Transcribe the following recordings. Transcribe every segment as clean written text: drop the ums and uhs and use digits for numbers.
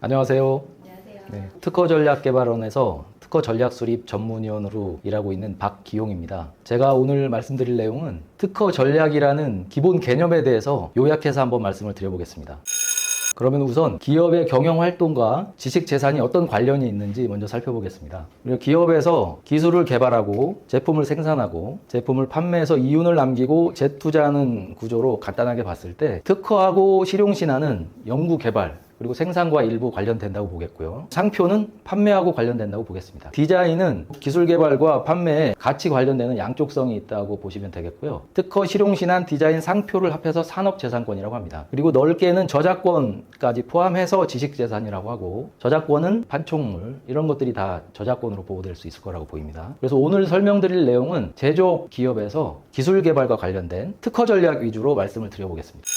안녕하세요. 안녕하세요. 네, 특허전략개발원에서 특허전략수립 전문위원으로 일하고 있는 박기용입니다. 제가 오늘 말씀드릴 내용은 특허전략이라는 기본 개념에 대해서 요약해서 한번 말씀을 드려보겠습니다. 그러면 우선 기업의 경영활동과 지식재산이 어떤 관련이 있는지 먼저 살펴보겠습니다. 기업에서 기술을 개발하고 제품을 생산하고 제품을 판매해서 이윤을 남기고 재투자하는 구조로 간단하게 봤을 때 특허하고 실용신안은 연구개발 그리고 생산과 일부 관련된다고 보겠고요. 상표는 판매하고 관련된다고 보겠습니다. 디자인은 기술 개발과 판매에 같이 관련되는 양쪽성이 있다고 보시면 되겠고요. 특허, 실용신안, 디자인, 상표를 합해서 산업재산권이라고 합니다. 그리고 넓게는 저작권까지 포함해서 지식재산이라고 하고 저작권은 판촉물 이런 것들이 다 저작권으로 보호될 수 있을 거라고 보입니다. 그래서 오늘 설명드릴 내용은 제조업 기업에서 기술 개발과 관련된 특허 전략 위주로 말씀을 드려보겠습니다.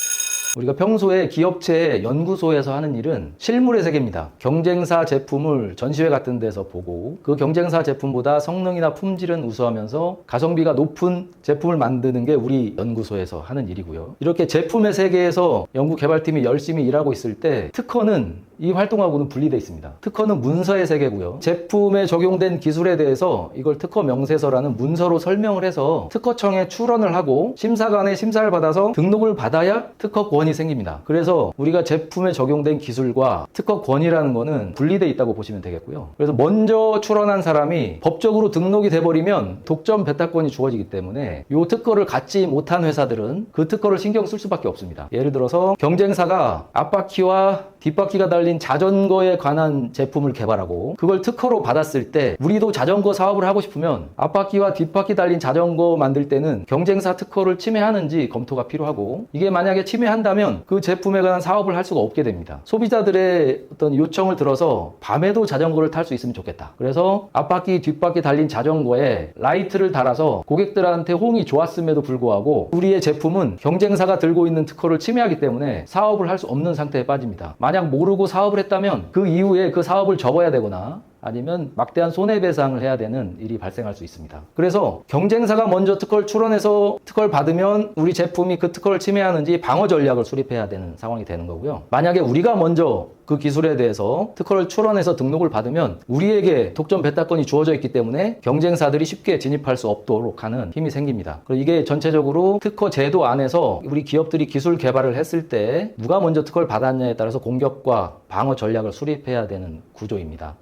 우리가 평소에 기업체 연구소에서 하는 일은 실물의 세계입니다. 경쟁사 제품을 전시회 같은 데서 보고 그 경쟁사 제품보다 성능이나 품질은 우수하면서 가성비가 높은 제품을 만드는 게 우리 연구소에서 하는 일이고요. 이렇게 제품의 세계에서 연구개발팀이 열심히 일하고 있을 때 특허는 이 활동하고는 분리되어 있습니다. 특허는 문서의 세계고요. 제품에 적용된 기술에 대해서 이걸 특허 명세서라는 문서로 설명을 해서 특허청에 출원을 하고 심사관의 심사를 받아서 등록을 받아야 특허권이 생깁니다. 그래서 우리가 제품에 적용된 기술과 특허권이라는 거는 분리되어 있다고 보시면 되겠고요. 그래서 먼저 출원한 사람이 법적으로 등록이 돼버리면 독점 배타권이 주어지기 때문에 이 특허를 갖지 못한 회사들은 그 특허를 신경 쓸 수밖에 없습니다. 예를 들어서 경쟁사가 앞바퀴와 뒷바퀴가 달린 자전거에 관한 제품을 개발하고 그걸 특허로 받았을 때 우리도 자전거 사업을 하고 싶으면 앞바퀴와 뒷바퀴 달린 자전거 만들 때는 경쟁사 특허를 침해하는지 검토가 필요하고 이게 만약에 침해한다면 그 제품에 관한 사업을 할 수가 없게 됩니다. 소비자들의 어떤 요청을 들어서 밤에도 자전거를 탈 수 있으면 좋겠다. 그래서 앞바퀴 뒷바퀴 달린 자전거에 라이트를 달아서 고객들한테 호응이 좋았음에도 불구하고 우리의 제품은 경쟁사가 들고 있는 특허를 침해하기 때문에 사업을 할 수 없는 상태에 빠집니다. 만약 모르고 사업을 했다면 그 이후에 그 사업을 접어야 되거나 아니면 막대한 손해배상을 해야 되는 일이 발생할 수 있습니다. 그래서 경쟁사가 먼저 특허를 출원해서 특허를 받으면 우리 제품이 그 특허를 침해하는지 방어 전략을 수립해야 되는 상황이 되는 거고요. 만약에 우리가 먼저 그 기술에 대해서 특허를 출원해서 등록을 받으면 우리에게 독점 배타권이 주어져 있기 때문에 경쟁사들이 쉽게 진입할 수 없도록 하는 힘이 생깁니다. 그리고 이게 전체적으로 특허 제도 안에서 우리 기업들이 기술 개발을 했을 때 누가 먼저 특허를 받았냐에 따라서 공격과 방어 전략을 수립해야 되는 구조입니다.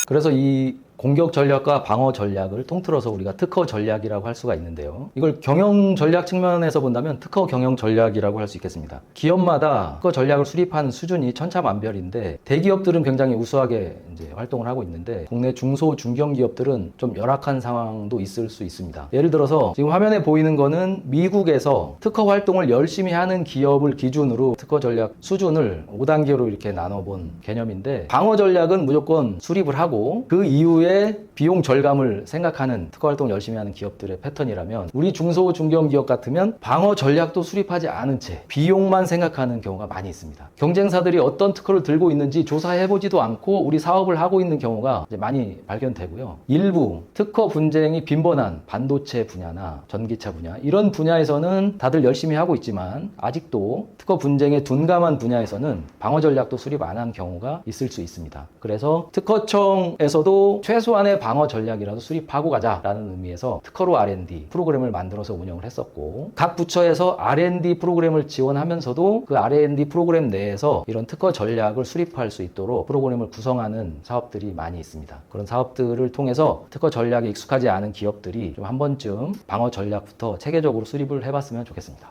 그래서 이 공격 전략과 방어 전략을 통틀어서 우리가 특허 전략이라고 할 수가 있는데요. 이걸 경영 전략 측면에서 본다면 특허 경영 전략이라고 할 수 있겠습니다. 기업마다 특허 전략을 수립하는 수준이 천차만별인데 대기업들은 굉장히 우수하게 이제 활동을 하고 있는데 국내 중소 중견 기업들은 좀 열악한 상황도 있을 수 있습니다. 예를 들어서 지금 화면에 보이는 거는 미국에서 특허 활동을 열심히 하는 기업을 기준으로 특허 전략 수준을 5단계로 이렇게 나눠본 개념인데 방어 전략은 무조건 수립을 하고 그 이후에 비용 절감을 생각하는 특허 활동을 열심히 하는 기업들의 패턴이라면 우리 중소 중견 기업 같으면 방어 전략도 수립하지 않은 채 비용만 생각하는 경우가 많이 있습니다. 경쟁사들이 어떤 특허를 들고 있는지 조사해보지도 않고 우리 사업을 하고 있는 경우가 이제 많이 발견되고요. 일부 특허 분쟁이 빈번한 반도체 분야나 전기차 분야 이런 분야에서는 다들 열심히 하고 있지만 아직도 특허 분쟁에 둔감한 분야에서는 방어 전략도 수립 안 한 경우가 있을 수 있습니다. 그래서 특허청에서도 최소한의 방어 전략이라도 수립하고 가자라는 의미에서 특허로 R&D 프로그램을 만들어서 운영을 했었고 각 부처에서 R&D 프로그램을 지원하면서도 그 R&D 프로그램 내에서 이런 특허 전략을 수립할 수 있도록 프로그램을 구성하는 사업들이 많이 있습니다. 그런 사업들을 통해서 특허 전략에 익숙하지 않은 기업들이 좀 한 번쯤 방어 전략부터 체계적으로 수립을 해봤으면 좋겠습니다.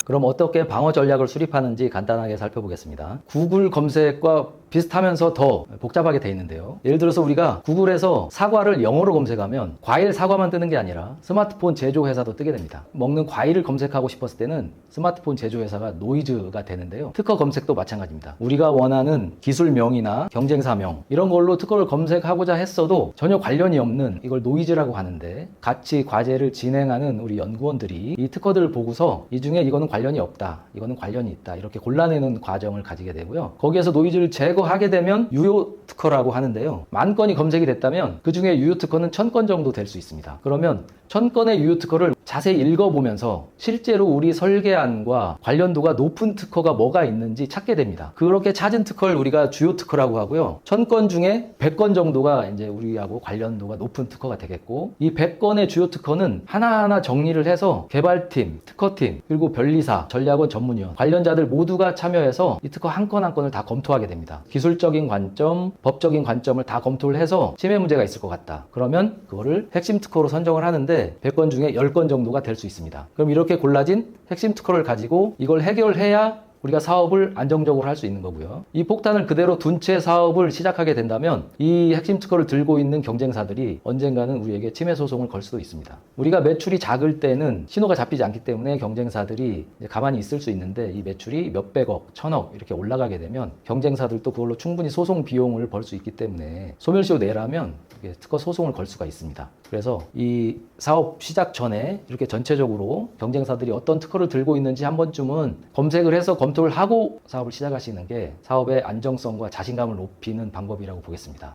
그럼 어떻게 방어 전략을 수립하는지 간단하게 살펴보겠습니다. 구글 검색과 비슷하면서 더 복잡하게 돼 있는데요. 예를 들어서 우리가 구글에서 사과를 영어로 검색하면 과일 사과만 뜨는 게 아니라 스마트폰 제조회사도 뜨게 됩니다. 먹는 과일을 검색하고 싶었을 때는 스마트폰 제조회사가 노이즈가 되는데요. 특허 검색도 마찬가지입니다. 우리가 원하는 기술명이나 경쟁사명 이런 걸로 특허를 검색하고자 했어도 전혀 관련이 없는 이걸 노이즈라고 하는데 같이 과제를 진행하는 우리 연구원들이 이 특허들을 보고서 이 중에 이거는 관련이 없다, 이거는 관련이 있다 이렇게 골라내는 과정을 가지게 되고요. 거기에서 노이즈를 제거하게 되면 유효 특허라고 하는데요. 10,000건이 검색이 됐다면 그 중에 유효 특허는 1,000건 정도 될 수 있습니다. 그러면 1,000건의 유효 특허를 자세히 읽어보면서 실제로 우리 설계안과 관련도가 높은 특허가 뭐가 있는지 찾게 됩니다. 그렇게 찾은 특허를 우리가 주요 특허라고 하고요. 1000건 중에 100건 정도가 이제 우리하고 관련도가 높은 특허가 되겠고, 이 100건의 주요 특허는 하나하나 정리를 해서 개발팀, 특허팀, 그리고 변리사, 전략원 전문위원, 관련자들 모두가 참여해서 이 특허 한 건 한 건을 다 검토하게 됩니다. 기술적인 관점, 법적인 관점을 다 검토를 해서 침해 문제가 있을 것 같다. 그러면 그거를 핵심 특허로 선정을 하는데 100건 중에 10건 정도가 될 수 있습니다. 그럼 이렇게 골라진 핵심 특허를 가지고 이걸 해결해야 우리가 사업을 안정적으로 할 수 있는 거고요. 이 폭탄을 그대로 둔 채 사업을 시작하게 된다면 이 핵심 특허를 들고 있는 경쟁사들이 언젠가는 우리에게 침해 소송을 걸 수도 있습니다. 우리가 매출이 작을 때는 신호가 잡히지 않기 때문에 경쟁사들이 가만히 있을 수 있는데, 이 매출이 몇백억, 천억 이렇게 올라가게 되면 경쟁사들도 그걸로 충분히 소송 비용을 벌 수 있기 때문에 소멸시효 내라면 특허 소송을 걸 수가 있습니다. 그래서 이 사업 시작 전에 이렇게 전체적으로 경쟁사들이 어떤 특허를 들고 있는지 한 번쯤은 검색을 해서 검토를 하고 사업을 시작하시는 게 사업의 안정성과 자신감을 높이는 방법이라고 보겠습니다.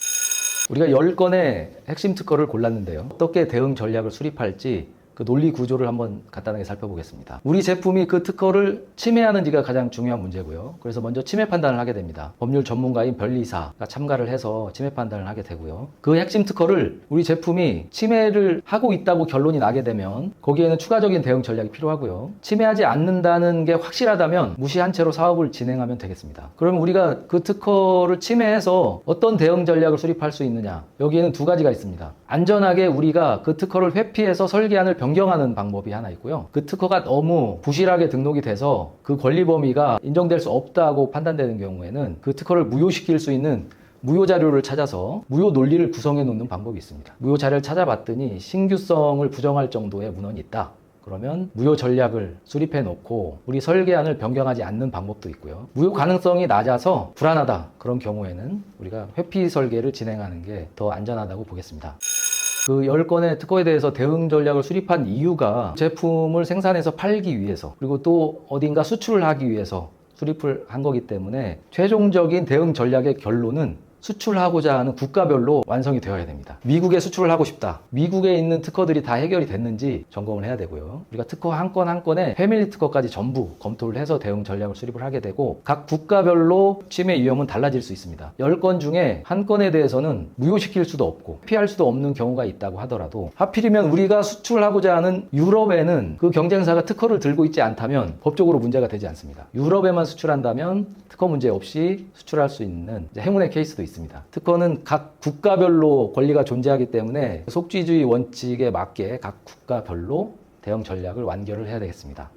우리가 10건의 핵심 특허를 골랐는데요. 어떻게 대응 전략을 수립할지 그 논리 구조를 한번 간단하게 살펴보겠습니다. 우리 제품이 그 특허를 침해하는지가 가장 중요한 문제고요. 그래서 먼저 침해 판단을 하게 됩니다. 법률 전문가인 변리사가 참가를 해서 침해 판단을 하게 되고요. 그 핵심 특허를 우리 제품이 침해를 하고 있다고 결론이 나게 되면 거기에는 추가적인 대응 전략이 필요하고요. 침해하지 않는다는 게 확실하다면 무시한 채로 사업을 진행하면 되겠습니다. 그러면 우리가 그 특허를 침해해서 어떤 대응 전략을 수립할 수 있느냐? 여기에는 두 가지가 있습니다. 안전하게 우리가 그 특허를 회피해서 설계안을 변경하는 방법이 하나 있고요. 그 특허가 너무 부실하게 등록이 돼서 그 권리 범위가 인정될 수 없다고 판단되는 경우에는 그 특허를 무효시킬 수 있는 무효 자료를 찾아서 무효 논리를 구성해 놓는 방법이 있습니다. 무효 자료를 찾아봤더니 신규성을 부정할 정도의 문헌이 있다. 그러면 무효 전략을 수립해 놓고 우리 설계안을 변경하지 않는 방법도 있고요. 무효 가능성이 낮아서 불안하다. 그런 경우에는 우리가 회피 설계를 진행하는 게 더 안전하다고 보겠습니다. 그 10건의 특허에 대해서 대응 전략을 수립한 이유가 제품을 생산해서 팔기 위해서, 그리고 또 어딘가 수출을 하기 위해서 수립을 한 거기 때문에 최종적인 대응 전략의 결론은 수출하고자 하는 국가별로 완성이 되어야 됩니다. 미국에 수출을 하고 싶다. 미국에 있는 특허들이 다 해결이 됐는지 점검을 해야 되고요. 우리가 특허 한 건 한 건에 패밀리 특허까지 전부 검토를 해서 대응 전략을 수립을 하게 되고, 각 국가별로 침해 위험은 달라질 수 있습니다. 10건 중에 한 건에 대해서는 무효시킬 수도 없고 피할 수도 없는 경우가 있다고 하더라도, 하필이면 우리가 수출하고자 하는 유럽에는 그 경쟁사가 특허를 들고 있지 않다면 법적으로 문제가 되지 않습니다. 유럽에만 수출한다면 특허 문제 없이 수출할 수 있는 행운의 케이스도 있습니다. 특허는 각 국가별로 권리가 존재하기 때문에 속지주의 원칙에 맞게 각 국가별로 대응 전략을 완결을 해야 되겠습니다.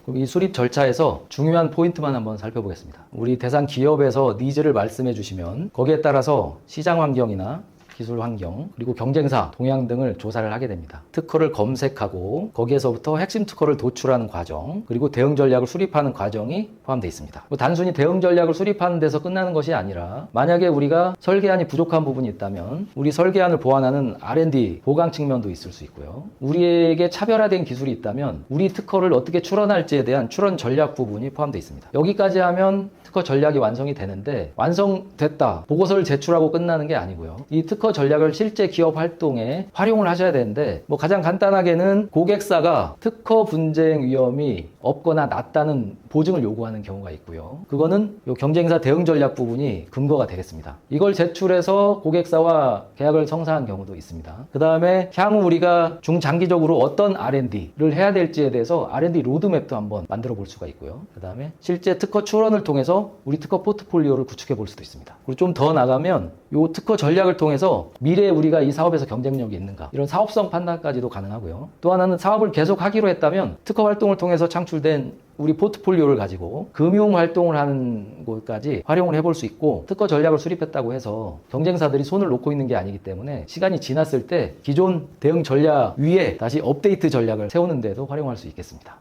그럼 이 수립 절차에서 중요한 포인트만 한번 살펴보겠습니다. 우리 대상 기업에서 니즈를 말씀해 주시면 거기에 따라서 시장 환경이나 기술 환경, 그리고 경쟁사 동향 등을 조사를 하게 됩니다. 특허를 검색하고 거기에서부터 핵심 특허를 도출하는 과정, 그리고 대응 전략을 수립하는 과정이 포함되어 있습니다. 단순히 대응 전략을 수립하는 데서 끝나는 것이 아니라, 만약에 우리가 설계안이 부족한 부분이 있다면 우리 설계안을 보완하는 R&D 보강 측면도 있을 수 있고요. 우리에게 차별화된 기술이 있다면 우리 특허를 어떻게 출원할지에 대한 출원 전략 부분이 포함되어 있습니다. 여기까지 하면 특허 전략이 완성이 되는데, 완성됐다 보고서를 제출하고 끝나는 게 아니고요. 이 특허 전략을 실제 기업 활동에 활용을 하셔야 되는데, 가장 간단하게는 고객사가 특허 분쟁 위험이 없거나 낮다는 보증을 요구하는 경우가 있고요. 그거는 요 경쟁사 대응 전략 부분이 근거가 되겠습니다. 이걸 제출해서 고객사와 계약을 성사한 경우도 있습니다. 그 다음에 향후 우리가 중장기적으로 어떤 R&D를 해야 될지에 대해서 R&D 로드맵도 한번 만들어 볼 수가 있고요. 그 다음에 실제 특허 출원을 통해서 우리 특허 포트폴리오를 구축해 볼 수도 있습니다. 그리고 좀 더 나가면 요 특허 전략을 통해서 미래에 우리가 이 사업에서 경쟁력이 있는가, 이런 사업성 판단까지도 가능하고요. 또 하나는 사업을 계속 하기로 했다면 특허 활동을 통해서 창출된 우리 포트폴리오를 가지고 금융 활동을 하는 곳까지 활용을 해볼 수 있고, 특허 전략을 수립했다고 해서 경쟁사들이 손을 놓고 있는 게 아니기 때문에 시간이 지났을 때 기존 대응 전략 위에 다시 업데이트 전략을 세우는 데도 활용할 수 있겠습니다.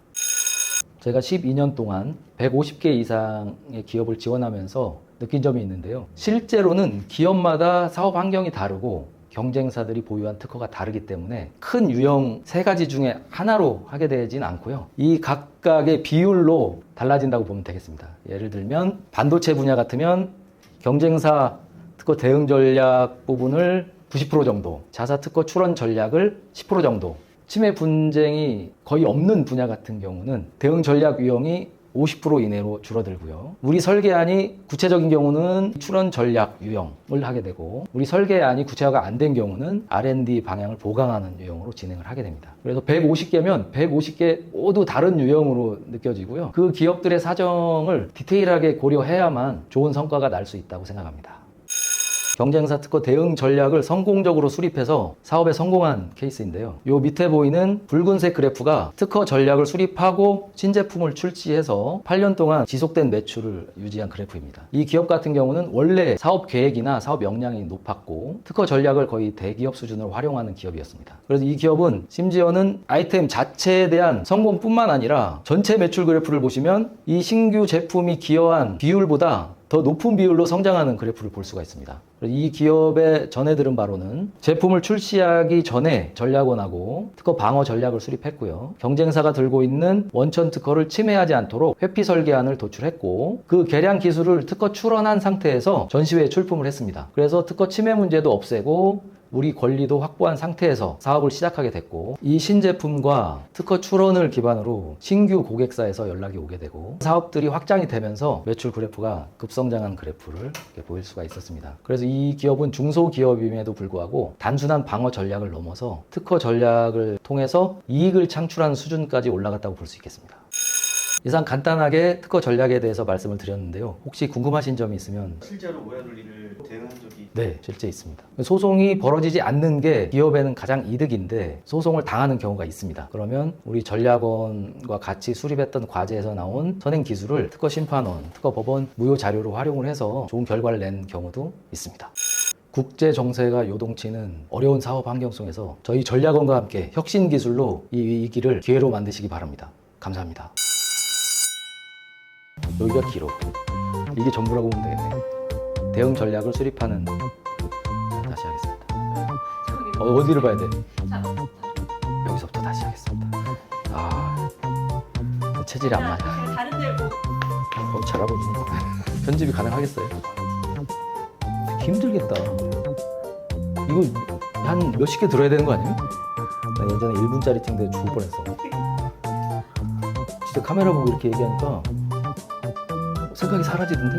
제가 12년 동안 150개 이상의 기업을 지원하면서 느낀 점이 있는데요. 실제로는 기업마다 사업 환경이 다르고 경쟁사들이 보유한 특허가 다르기 때문에 큰 유형 3가지 중에 하나로 하게 되진 않고요. 이 각각의 비율로 달라진다고 보면 되겠습니다. 예를 들면 반도체 분야 같으면 경쟁사 특허 대응 전략 부분을 90% 정도, 자사 특허 출원 전략을 10% 정도 치매 분쟁이 거의 없는 분야 같은 경우는 대응 전략 유형이 50% 이내로 줄어들고요. 우리 설계안이 구체적인 경우는 출원 전략 유형을 하게 되고, 우리 설계안이 구체화가 안 된 경우는 R&D 방향을 보강하는 유형으로 진행을 하게 됩니다. 그래서 150개면 150개 모두 다른 유형으로 느껴지고요. 그 기업들의 사정을 디테일하게 고려해야만 좋은 성과가 날 수 있다고 생각합니다. 경쟁사 특허 대응 전략을 성공적으로 수립해서 사업에 성공한 케이스인데요. 요 밑에 보이는 붉은색 그래프가 특허 전략을 수립하고 신제품을 출시해서 8년 동안 지속된 매출을 유지한 그래프입니다. 이 기업 같은 경우는 원래 사업 계획이나 사업 역량이 높았고 특허 전략을 거의 대기업 수준으로 활용하는 기업이었습니다. 그래서 이 기업은 심지어는 아이템 자체에 대한 성공뿐만 아니라 전체 매출 그래프를 보시면 이 신규 제품이 기여한 비율보다 더 높은 비율로 성장하는 그래프를 볼 수가 있습니다. 이 기업의 전해 들은 바로는 제품을 출시하기 전에 전략원하고 특허 방어 전략을 수립했고요. 경쟁사가 들고 있는 원천 특허를 침해하지 않도록 회피 설계안을 도출했고, 그 개량 기술을 특허 출원한 상태에서 전시회에 출품을 했습니다. 그래서 특허 침해 문제도 없애고 우리 권리도 확보한 상태에서 사업을 시작하게 됐고, 이 신제품과 특허 출원을 기반으로 신규 고객사에서 연락이 오게 되고 사업들이 확장이 되면서 매출 그래프가 급성장한 그래프를 이렇게 보일 수가 있었습니다. 그래서 이 기업은 중소기업임에도 불구하고 단순한 방어 전략을 넘어서 특허 전략을 통해서 이익을 창출하는 수준까지 올라갔다고 볼 수 있겠습니다. 이상 간단하게 특허 전략에 대해서 말씀을 드렸는데요. 혹시 궁금하신 점이 있으면 실제로 모야 논리를 대응한 적이 네, 실제 있습니다. 소송이 벌어지지 않는 게 기업에는 가장 이득인데 소송을 당하는 경우가 있습니다. 그러면 우리 전략원과 같이 수립했던 과제에서 나온 선행 기술을 특허 심판원, 특허 법원 무효 자료로 활용을 해서 좋은 결과를 낸 경우도 있습니다. 국제 정세가 요동치는 어려운 사업 환경 속에서 저희 전략원과 함께 혁신 기술로 이 위기를 기회로 만드시기 바랍니다. 감사합니다. 여기가 기록. 이게 전부라고 보면 되겠네요. 대응 전략을 수립하는. 자, 다시 하겠습니다. 어디를 봐야 돼? 여기서부터 다시 하겠습니다. 체질이 안 맞아. 다른 데를 보고 잘하고 있네. 편집이 가능하겠어요? 힘들겠다. 이거 한 몇십 개 들어야 되는 거 아니에요? 난 예전에 1분짜리 찍는데 죽을 뻔했어. 진짜 카메라 보고 이렇게 얘기하니까 생각이 사라지던데?